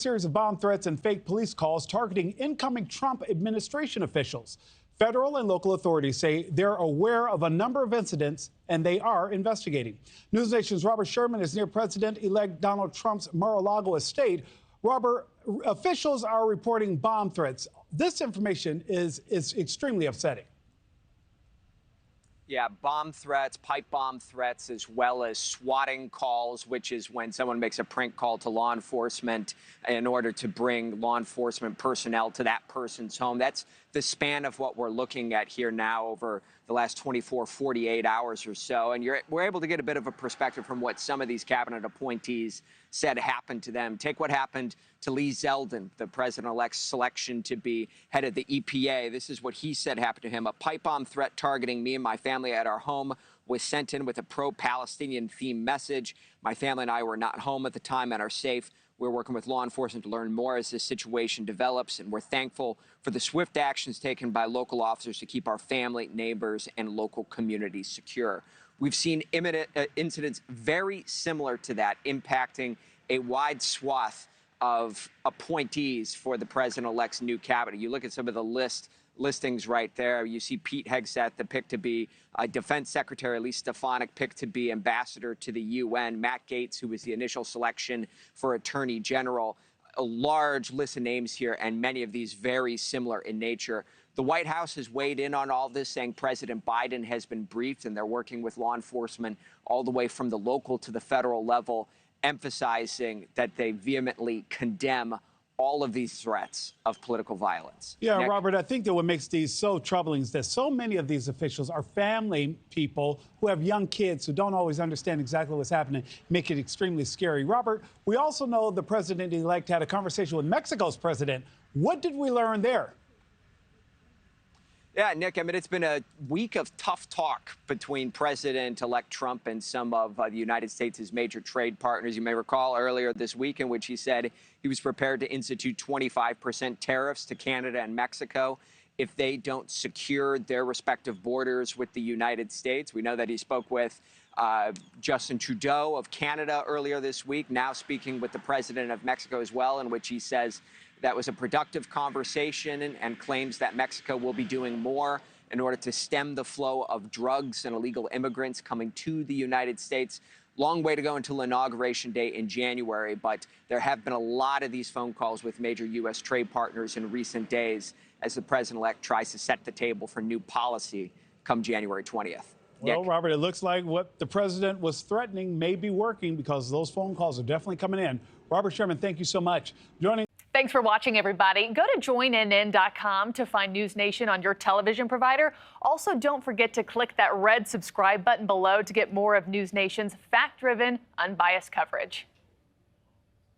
Series of bomb threats and fake police calls targeting incoming Trump administration officials. Federal and local authorities say they're aware of a number of incidents and they are investigating. NewsNation's Robert Sherman is near President-elect Donald Trump's Mar-a-Lago estate. Robert, officials are reporting bomb threats. This information is extremely upsetting. Yeah, bomb threats, pipe bomb threats, as well as swatting calls, which is when someone makes a prank call to law enforcement in order to bring law enforcement personnel to that person's home. That's the span of what we're looking at here now over the last 24, 48 hours or so. And we're able to get a bit of a perspective from what some of these cabinet appointees said happened to them. Take what happened to Lee Zeldin, the president-elect's selection to be head of the EPA. This is what he said happened to him. A pipe bomb threat targeting me and my family at our home was sent in with a pro-Palestinian themed message. My family and I were not home at the time and are safe. We're working with law enforcement to learn more as this situation develops, and we're thankful for the swift actions taken by local officers to keep our family, neighbors, and local communities secure. We've seen imminent incidents very similar to that impacting a wide swath of appointees for the president-elect's new cabinet. You look at some of the listings right there. You see Pete Hegseth, the pick to be Defense Secretary, Lee Stefanik, picked to be ambassador to the UN, Matt Gaetz, who was the initial selection for Attorney General. A large list of names here, and many of these very similar in nature. The White House has weighed in on all this, saying President Biden has been briefed, and they're working with law enforcement all the way from the local to the federal level, emphasizing that they vehemently condemn all of these threats of political violence. Yeah, Nick? Robert, I think that what makes these so troubling is that so many of these officials are family people who have young kids who don't always understand exactly what's happening, make it extremely scary. Robert, we also know the president-elect had a conversation with Mexico's president. What did we learn there? Yeah, Nick, I mean, it's been a week of tough talk between President-elect Trump and some of the United States' major trade partners. You may recall earlier this week in which he said he was prepared to institute 25% tariffs to Canada and Mexico if they don't secure their respective borders with the United States. We know that he spoke with Justin Trudeau of Canada earlier this week, now speaking with the president of Mexico as well, in which he says that was a productive conversation and claims that Mexico will be doing more in order to stem the flow of drugs and illegal immigrants coming to the United States. Long way to go until Inauguration Day in January, but there have been a lot of these phone calls with major U.S. trade partners in recent days as the president-elect tries to set the table for new policy come January 20th. Well, Nick? Robert, it looks like what the president was threatening may be working because those phone calls are definitely coming in. Robert Sherman, thank you so much. Thanks for watching, everybody. Go to joinnn.com to find News Nation on your television provider. Also, don't forget to click that red subscribe button below to get more of News Nation's fact-driven, unbiased coverage.